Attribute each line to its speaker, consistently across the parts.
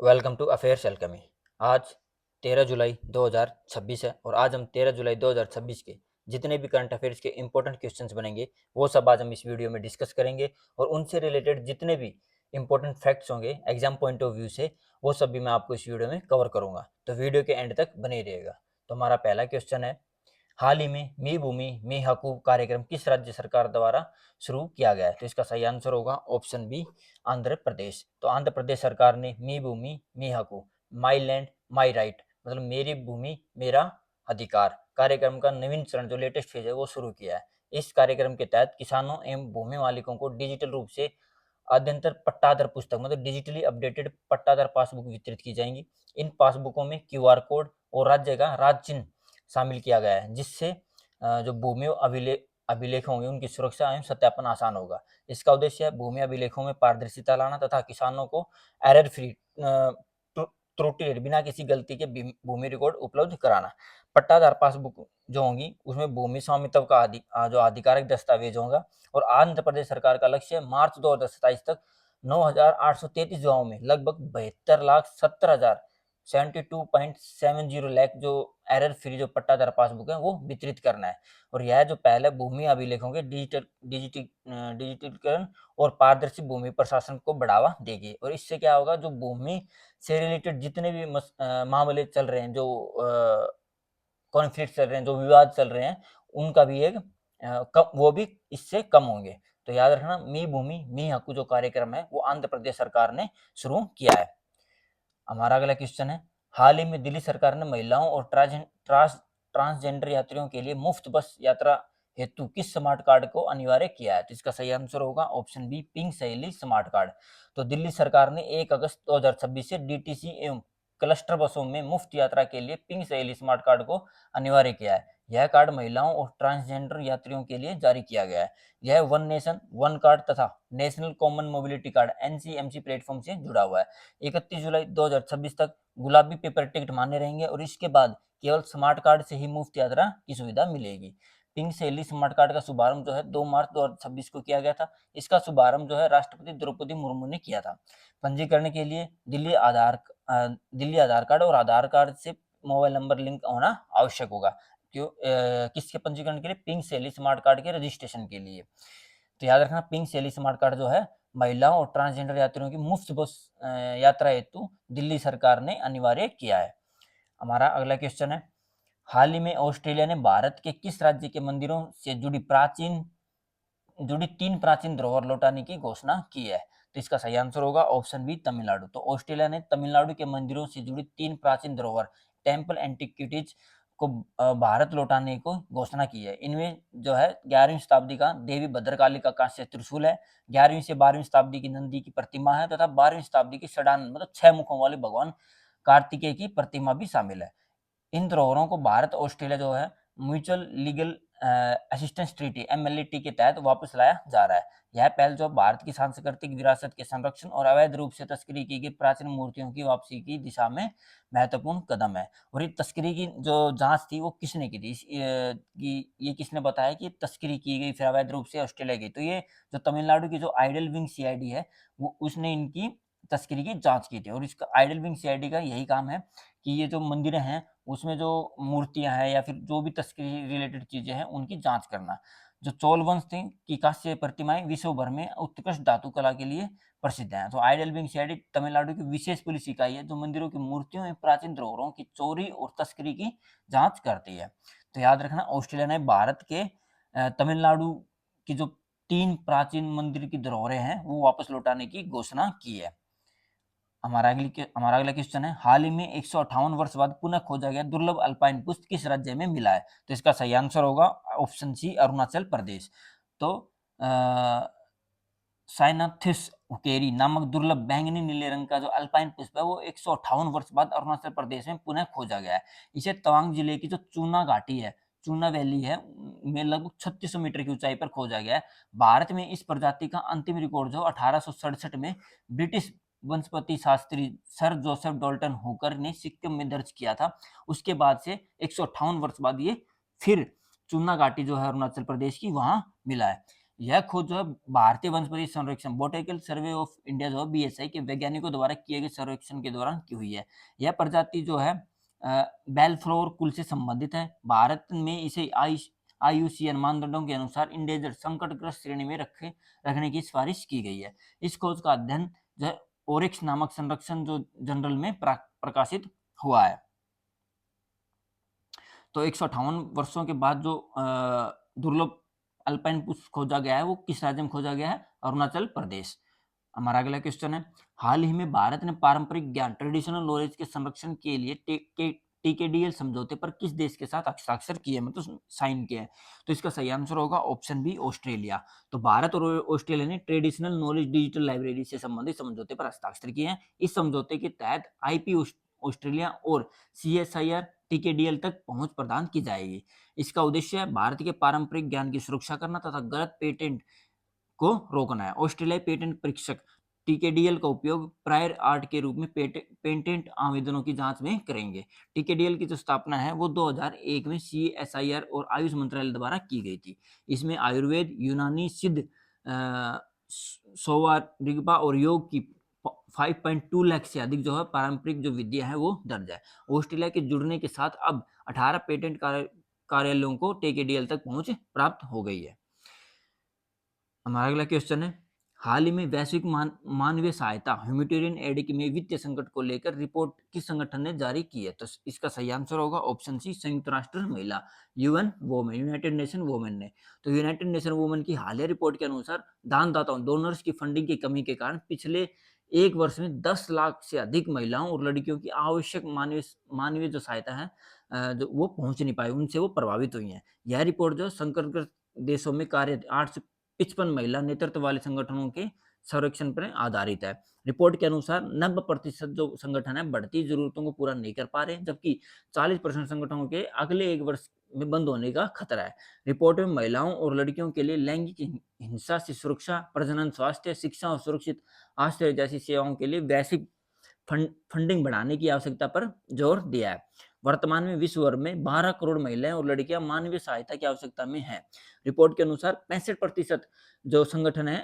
Speaker 1: Welcome to affairs alchemy. आज 13 जुलाई 2026 है और आज हम 13 जुलाई 2026 के जितने भी करंट अफेयर्स के इंपॉर्टेंट क्वेश्चंस बनेंगे वो सब आज हम इस वीडियो में डिस्कस करेंगे और उनसे रिलेटेड जितने भी इंपॉर्टेंट फैक्ट्स होंगे एग्जाम पॉइंट ऑफ व्यू से वो सब भी मैं आपको इस वीडियो में कवर करूंगा, तो वीडियो के एंड तक बने रहिएगा। तो हमारा पहला क्वेश्चन है, हाल ही में मी भूमि मी हकू कार्यक्रम किस राज्य सरकार द्वारा शुरू किया गया है? तो इसका सही आंसर होगा ऑप्शन बी, आंध्र प्रदेश। तो आंध्र प्रदेश सरकार ने मी भूमि मी हकू, माई लैंड माई राइट, मतलब मेरी भूमि मेरा अधिकार कार्यक्रम का नवीन चरण जो लेटेस्ट फेज है वो शुरू किया है। इस कार्यक्रम के तहत किसानों एवं भूमि मालिकों को डिजिटल रूप से अद्यंतर पट्टादार पुस्तक मतलब डिजिटली अपडेटेड पट्टादार पासबुक वितरित की जाएंगी। इन पासबुकों में क्यूआर कोड और राज्य का राज्य चिन्ह शामिल किया गया है, जिससे जो भूमि अभिलेख होंगे उनकी सुरक्षा एवं सत्यापन आसान होगा। इसका उद्देश्य है भूमि अभिलेखों में पारदर्शिता लाना तथा किसानों को एरर फ्री त्रुटि रहित बिना किसी गलती के भूमि रिकॉर्ड उपलब्ध कराना। पट्टादार पासबुक जो होंगी उसमें भूमि स्वामित्व का जो आधिकारिक दस्तावेज होगा। और आंध्र प्रदेश सरकार का लक्ष्य है मार्च 2027 तक 9,833 गाँव में लगभग 72,70,000 72.70 लाख जो एरर फ्री जो पट्टादार पासबुक है वो वितरित करना है। और यह जो पहल है भूमि अभिलेखों के डिजिटलीकरण और पारदर्शी भूमि प्रशासन को बढ़ावा देगी। और इससे क्या होगा, जो भूमि से रिलेटेड जितने भी मामले चल रहे हैं, जो कॉन्फ्लिक्ट चल रहे हैं, जो विवाद चल रहे हैं, उनका भी एक कम वो भी इससे कम होंगे। तो याद रखना, मी भूमि मी हकू जो कार्यक्रम है वो आंध्र प्रदेश सरकार ने शुरू किया है। हमारा अगला क्वेश्चन है, हाल ही में दिल्ली सरकार ने महिलाओं और ट्रांसजेंडर यात्रियों के लिए मुफ्त बस यात्रा हेतु किस स्मार्ट कार्ड को अनिवार्य किया है? तो इसका सही आंसर होगा ऑप्शन बी, पिंक सहेली स्मार्ट कार्ड। तो दिल्ली सरकार ने 1 अगस्त 2026 से डीटीसी एवं क्लस्टर बसों में मुफ्त यात्रा के लिए पिंक सहेली स्मार्ट कार्ड को अनिवार्य किया है। यह कार्ड महिलाओं और ट्रांसजेंडर यात्रियों के लिए जारी किया गया है। यह वन नेशन वन कार्ड तथा national common mobility card NCMC platform से जुड़ा हुआ है। 31 जुलाई 2026 तक गुलाबी पेपर टिकट मान्य रहेंगे और इसके बाद केवल स्मार्ट कार्ड से ही मुफ्त यात्रा की सुविधा मिलेगी। पिंक सहेली स्मार्ट कार्ड का शुभारंभ जो है 2 मार्च 2026 को किया गया था। इसका शुभारंभ जो है राष्ट्रपति द्रौपदी मुर्मू ने किया था। पंजीकरण के लिए दिल्ली आधार कार्ड और आधार कार्ड से मोबाइल नंबर लिंक होना आवश्यक होगा। किसके पंजीकरण के लिए? पिंक सहेली स्मार्ट कार्ड के रजिस्ट्रेशन के लिए। तो याद रखना, पिंक सहेली स्मार्ट कार्ड जो है महिलाओं और ट्रांसजेंडर यात्रियों की मुफ्त बस यात्रा हेतु दिल्ली सरकार ने अनिवार्य किया है। हमारा अगला क्वेश्चन है, हाल ही में ऑस्ट्रेलिया ने भारत के किस राज्य के मंदिरों से जुड़ी 3 प्राचीन धरोहर लौटाने की घोषणा की है? तो इसका सही आंसर होगा ऑप्शन बी, तमिलनाडु। तो ऑस्ट्रेलिया ने तमिलनाडु के मंदिरों से जुड़ी 3 प्राचीन धरोहर टेम्पल एंटिक्विटीज को भारत लौटाने को घोषणा की है। इनमें जो है 11वीं शताब्दी का देवी भद्रकाली का कांस्य त्रिशूल है, 11वीं से 12वीं शताब्दी की नंदी की प्रतिमा है तथा 12वीं शताब्दी की षडानंद मतलब 6 मुखों वाले भगवान कार्तिकेय की प्रतिमा भी शामिल है। इन धरोहरों को भारत ऑस्ट्रेलिया जो है म्यूचुअल लीगल असिस्टेंस ट्रीटी एमएलएटी के तहत वापस लाया जा रहा है। यह पहल जो भारत की सांस्कृतिक विरासत के संरक्षण और अवैध रूप से तस्करी की गई प्राचीन मूर्तियों की वापसी की दिशा में महत्वपूर्ण कदम है। और ये तस्करी की जो जांच थी वो किसने की थी? ये किसने बताया कि तस्करी की गई फिर अवैध रूप से ऑस्ट्रेलिया गई? तो ये जो तमिलनाडु की जो आइडल विंग सीआईडी है वो उसने इनकी तस्करी की जांच की थी। और इसका आइडल विंग सीआईडी का यही काम है कि ये जो मंदिरें हैं उसमें जो मूर्तियां हैं या फिर जो भी तस्करी रिलेटेड चीजें हैं उनकी जांच करना। जो चोल वंश थे की कांस्य प्रतिमाएं विश्व भर में उत्कृष्ट धातु कला के लिए प्रसिद्ध हैं। तो आइडल विंग सीआईडी तमिलनाडु की विशेष पुलिस इकाई है जो मंदिरों की मूर्तियों एवं प्राचीन धरोहरों की चोरी और तस्करी की जांच करती है। तो याद रखना, ऑस्ट्रेलिया ने भारत के तमिलनाडु की जो 3 प्राचीन मंदिर की धरोहरें हैं वो वापस लौटाने की घोषणा की है। हमारा अगला क्वेश्चन है, हाल ही में 158 वर्ष बाद पुनः खोजा गया दुर्लभ अल्पाइन पुष्प किस राज्य में मिला है? तो इसका सही आंसर होगा ऑप्शन सी, अरुणाचल प्रदेश। तो साइनाथिस हुकेरी नामक दुर्लभ बैंगनी नीले रंग का जो अल्पाइन पुष्प है वो 158 वर्ष बाद अरुणाचल प्रदेश में पुनः खोजा गया है। इसे तवांग जिले की जो चूना घाटी है, चूना वैली है, में लगभग 3600 मीटर की ऊंचाई पर खोजा गया है। भारत में इस प्रजाति का अंतिम रिकॉर्ड जो 1867 में ब्रिटिश वनस्पति Shastri sir Joseph Dalton Hooker ने सिक्किम में दर्ज किया था। उसके बाद से 158 वर्ष बाद ये फिर चूना घाटी जो है अरुणाचल प्रदेश की वहां मिला है। यह खोज जो है भारतीय वनस्पति संरक्षण बोटेनिकल सर्वे ऑफ इंडिया जो है बीएसआई के वैज्ञानिकों द्वारा किए गए सर्वेक्षण के दौरान की हुई है। यह प्रजाति जो है बेलफ्लोर कुल से संबंधित है। भारत में इसे आईयूसीएन मानदंडों के अनुसार इंडेंजर संकटग्रस्त श्रेणी में रखने की सिफारिश की गई है। इस खोज का अध्ययन जो है ओरिक्स नामक संरक्षण जो जर्नल में प्रकाशित हुआ है। तो 158 वर्षों के बाद जो दुर्लभ अल्पाइन पुष्प खोजा गया है वो किस राज्य में खोजा गया है? अरुणाचल प्रदेश। हमारा अगला क्वेश्चन है, हाल ही में भारत ने पारंपरिक ज्ञान ट्रेडिशनल नॉलेज के संरक्षण के लिए टीकेडीएल समझौते पर किस देश के साथ हस्ताक्षर किए, मतलब साइन किया है? तो इसका सही आंसर होगा ऑप्शन बी, ऑस्ट्रेलिया। तो भारत और ऑस्ट्रेलिया ने ट्रेडिशनल नॉलेज डिजिटल लाइब्रेरी से संबंधित समझौते पर हस्ताक्षर किए हैं। इस समझौते के तहत आईपी ऑस्ट्रेलिया और सीएसआईआर टीकेडीएल तक पहुंच प्रदान की जाएगी। इसका उद्देश्य है भारत के पारंपरिक ज्ञान की सुरक्षा करना तथा गलत पेटेंट को रोकना है। ऑस्ट्रेलियाई पेटेंट परीक्षक टीकेडीएल का उपयोग प्रायर आर्ट के रूप में पेटेंट आवेदनों की जांच में करेंगे। टीकेडीएल की जो स्थापना है वो 2001 में सीएसआईआर और आयुष मंत्रालय द्वारा की गई थी। इसमें आयुर्वेद, यूनानी, सिद्ध, सोवा रिगपा और योग की 5.2 लाख से अधिक जो है पारंपरिक जो विद्या है वो दर्ज है। ऑस्ट्रेलिया के जुड़ने के साथ अब 18 पेटेंट कार्यालयों को टीकेडीएल तक पहुंच प्राप्त हो गई है। हमारा अगला क्वेश्चन है, हाल ही में वैश्विक मानवीय सहायता ह्यूमैनिटेरियन एड में वित्तीय संकट को लेकर रिपोर्ट किस संगठन ने जारी की है? तो इसका सही आंसर होगा ऑप्शन सी, संयुक्त राष्ट्र महिला, UN women, United nation women ने। तो यूनाइटेड नेशन वोमेन की हालिया रिपोर्ट के अनुसार दानदाताओं डोनर्स की फंडिंग की कमी के कारण पिछले एक वर्ष में 10 लाख से अधिक महिलाओं और लड़कियों की आवश्यक मानवीय जो सहायता है जो वो पहुंच नहीं पाई, उनसे वो प्रभावित हुई है। यह रिपोर्ट जो संकटग्रस्त देशों में कार्य 855 महिला नेतृत्व वाले संगठनों के सर्वेक्षण पर आधारित है। रिपोर्ट के अनुसार 90% जो संगठन है बढ़ती जरूरतों को पूरा नहीं कर पा रहे हैं, जबकि 40% संगठनों के अगले एक वर्ष में बंद होने का खतरा है। रिपोर्ट में महिलाओं और लड़कियों के लिए लैंगिक हिंसा से सुरक्षा, प्रजनन स्वास्थ्य, शिक्षा और सुरक्षित आश्रय जैसी सेवाओं के लिए वैश्विक फंडिंग बढ़ाने की आवश्यकता पर जोर दिया है। वर्तमान में विश्व भर में 12 करोड़ महिलाएं और लड़कियां मानवीय सहायता की आवश्यकता में हैं। रिपोर्ट के अनुसार 65% जो संगठन है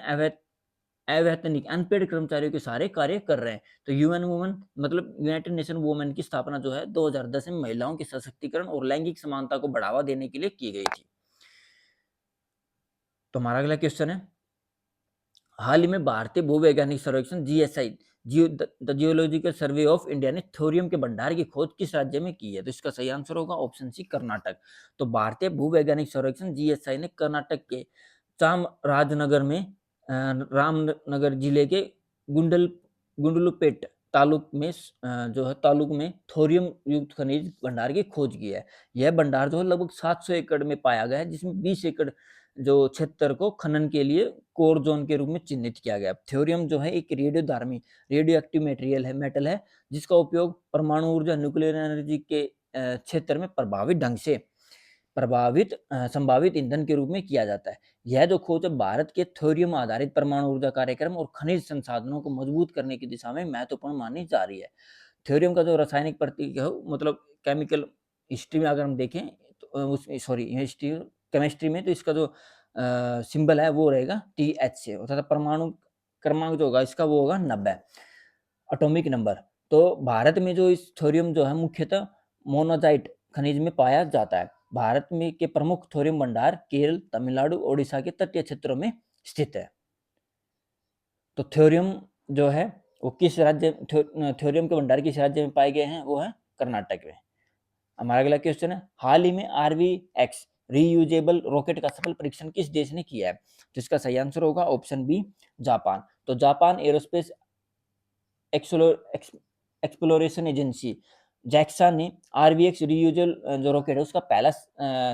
Speaker 1: अवैतनिक अनपेड कर्मचारियों के सारे कार्य कर रहे हैं। तो यूएन वुमेन मतलब यूनाइटेड नेशन वुमेन की स्थापना जो है 2010 में महिलाओं के सशक्तिकरण और लैंगिक समानता को बढ़ावा देने के लिए की गई थी। तो हमारा अगला क्वेश्चन है, हाल ही में भारतीय भूवैज्ञानिक सर्वेक्षण GSI the geological survey of India ने थोरियम के भंडार की खोज किस राज्य में की है? तो इसका सही आंसर होगा ऑप्शन सी, कर्नाटक। तो भारतीय भूवैज्ञानिक सर्वेक्षण जीएसआई ने कर्नाटक के चामराजनगर में रामनगर जिले के गुंडलुपेट तालुक में तालुक में थोरियम युक्त खनिज भंडार की खोज की है। यह भंडार जो है लगभग 700 एकड़ में पाया गया है, जिसमें 20 एकड़ जो क्षेत्र को खनन के लिए कोर जोन के रूप में चिन्हित किया गया। थ्योरियम जो है एक रेडियो एक्टिव मेटल है, जिसका उपयोग परमाणु ऊर्जा न्यूक्लियर एनर्जी के क्षेत्र में संभावित ईंधन के रूप में किया जाता है। यह जो खोज है भारत के थ्योरियम आधारित परमाणु ऊर्जा कार्यक्रम और खनिज संसाधनों को मजबूत करने की दिशा में महत्वपूर्ण मानी जा रही है। थ्योरियम का जो रासायनिक प्रतीक है मतलब केमिकल हिस्ट्री में अगर हम देखें तो हिस्ट्री केमिस्ट्री में तो इसका जो सिंबल है वो रहेगा TH से, अर्थात परमाणु क्रमांक जो होगा इसका वो होगा 90 एटॉमिक नंबर। तो भारत में जो इस थोरियम जो है मुख्यतः मोनाजाइट खनिज में पाया जाता है। भारत में के प्रमुख थोरियम भंडार केरल, तमिलनाडु, ओडिशा के तटीय क्षेत्रों में स्थित है। तो थ्योरियम जो है वो किस राज्य थ्योरियम के भंडार किस राज्य में पाए गए हैं? वो है कर्नाटक में। हमारा अगला क्वेश्चन है, हाल ही में RV-X रीयूजेबल रॉकेट का सफल परीक्षण किस देश ने किया है? तो इसका सही आंसर होगा ऑप्शन बी, जापान। तो Japan aerospace exploration agency JAXA ने RV-X रीयूजेबल जो रॉकेट है उसका पहला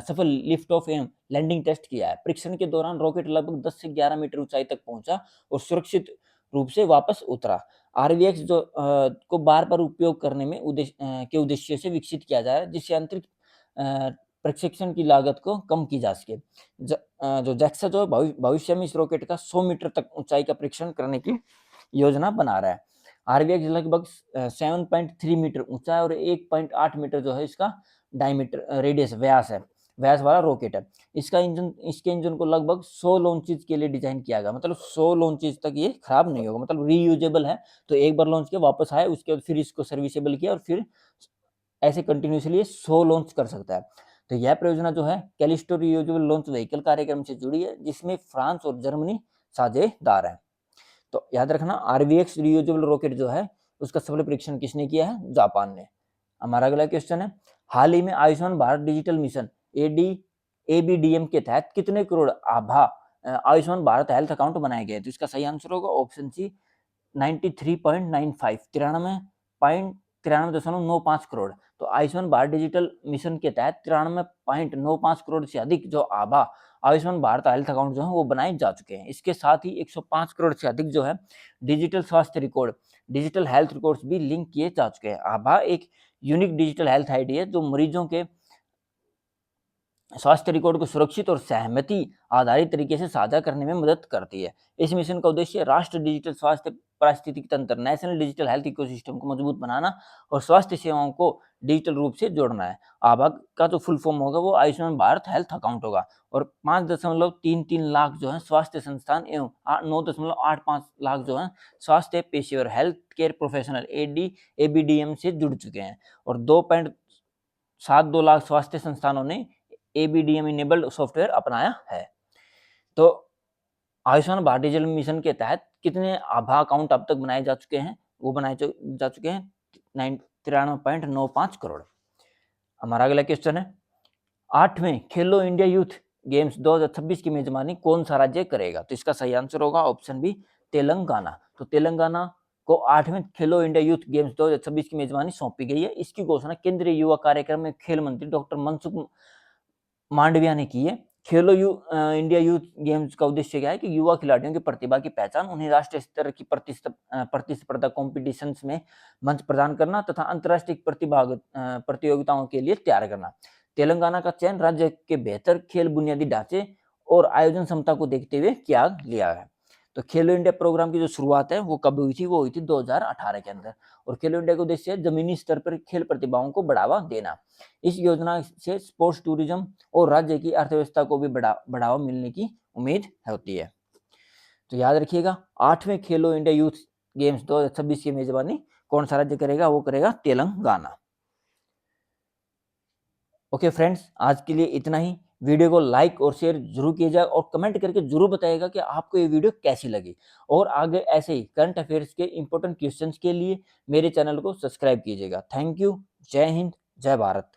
Speaker 1: सफल lift off and landing test किया है। परीक्षण के दौरान रॉकेट लगभग 10 से 11 मीटर ऊंचाई तक पहुंचा और सुरक्षित रूप से वापस उतरा। RV-X जो को बार-बार उपयोग करने में उद्देश्य से विकसित किया जा रहा है, जिससे अंतरिक्ष प्रशिक्षण की लागत को कम की जा सके। जो जैक्सा जो भविष्य में इस रॉकेट का 100 मीटर तक ऊंचाई का परीक्षण करने की योजना बना रहा है। RV-X लगभग 7.3 मीटर ऊंचा है और 1.8 मीटर जो है इसका डायमीटर रेडियस व्यास है। वैस वाला रॉकेट है। इसके इंजन को लगभग 100 लॉन्चेज के लिए डिजाइन किया गया, मतलब 100 लॉन्चेज तक ये खराब नहीं होगा, मतलब रीयूजेबल है। तो एक बार लॉन्च किया वापस आए, उसके बाद फिर इसको सर्विसेबल किया और फिर ऐसे कंटिन्यूसली ये 100 लॉन्च कर सकता है। तो यह परियोजना जो है कैलिस्टो रीयूजेबल लॉन्च व्हीकल कार्यक्रम से जुड़ी है, जिसमें फ्रांस और जर्मनी साझेदार है। तो याद रखना आरवीएक्स रीयूजेबल रॉकेट जो है उसका सफल परीक्षण किसने किया है? जापान ने। हमारा अगला क्वेश्चन है, हाल ही में Ayushman Bharat digital mission ABDM के तहत कितने करोड़ आयुष्मान भारत हेल्थ अकाउंट बनाए गए? तो इसका सही आंसर होगा ऑप्शन सी 93.95 93.95 करोड़। तो आयुष्मान भारत डिजिटल मिशन के तहत 93.95 करोड़ से अधिक जो आयुष्मान भारत हेल्थ अकाउंट जो है वो बनाए जा चुके हैं। इसके साथ ही 105 करोड़ से अधिक जो है डिजिटल स्वास्थ्य रिकॉर्ड, डिजिटल हेल्थ रिकॉर्ड्स भी लिंक किए जा चुके हैं। आभा एक यूनिक डिजिटल हेल्थ आईडी है जो मरीजों के स्वास्थ्य रिकॉर्ड को सुरक्षित और सहमति आधारित तरीके से साझा करने में मदद करती है। इस मिशन का उद्देश्य राष्ट्र डिजिटल स्वास्थ्य पारिस्थितिकी तंत्र, नेशनल डिजिटल हेल्थ इकोसिस्टम को मजबूत बनाना और स्वास्थ्य सेवाओं को डिजिटल रूप से जोड़ना है। आभा का जो फुल फॉर्म होगा वो आयुष्मान भारत हेल्थ अकाउंट होगा। और 5.33 लाख जो है स्वास्थ्य संस्थान एवं 9.85 लाख जो है स्वास्थ्य पेशेवर हेल्थ केयर प्रोफेशनल एबीडीएम से जुड़ चुके हैं। और 2.72 लाख स्वास्थ्य संस्थानों ने एबीडीएम इनेबल्ड सॉफ्टवेयर अपनाया है। तो आयुष्मान भारत डिजिटल मिशन के तहत कितने आभा अकाउंट अब तक बनाए जा चुके हैं? वो बनाए जा चुके हैं 93.95 करोड़। हमारा अगला क्वेश्चन है, 8वें खेलो इंडिया यूथ गेम्स 2026 की मेजबानी कौन सा राज्य करेगा? तो इसका सही आंसर होगा ऑप्शन बी तेलंगाना। तो तेलंगाना को 8वें खेलो इंडिया यूथ गेम्स 2026 की मेजबानी सौंपी गई है। इसकी घोषणा केंद्रीय युवा कार्यक्रम में खेल मंत्री डॉक्टर मनसुख मांडविया ने की है। इंडिया यूथ गेम्स का उद्देश्य क्या है कि युवा खिलाड़ियों की प्रतिभा की पहचान, उन्हें राष्ट्रीय स्तर की प्रतिस्पर्धा कॉम्पिटिशन्स में मंच प्रदान करना तथा अंतर्राष्ट्रीय प्रतियोगिताओं के लिए तैयार करना। तेलंगाना का चयन राज्य के बेहतर खेल बुनियादी ढांचे और आयोजन क्षमता को देखते हुए किया लिया है। तो खेलो इंडिया प्रोग्राम की जो शुरुआत है वो कब हुई थी? वो हुई थी 2018 के अंदर। और खेलो इंडिया का उद्देश्य जमीनी स्तर पर खेल प्रतिभाओं को बढ़ावा देना। इस योजना से स्पोर्ट्स टूरिज्म और राज्य की अर्थव्यवस्था को भी बढ़ावा मिलने की उम्मीद होती है। तो याद रखिएगा 8वें खेलो इंडिया यूथ गेम्स 2026 की मेजबानी कौन सा राज्य करेगा? वो करेगा तेलंगाना। ओके फ्रेंड्स, आज के लिए इतना ही। वीडियो को लाइक और शेयर जरूर कीजिएगा और कमेंट करके जरूर बताइएगा कि आपको ये वीडियो कैसी लगी। और आगे ऐसे ही करंट अफेयर्स के इंपॉर्टेंट क्वेश्चंस के लिए मेरे चैनल को सब्सक्राइब कीजिएगा। Thank you. जय हिंद, जय भारत।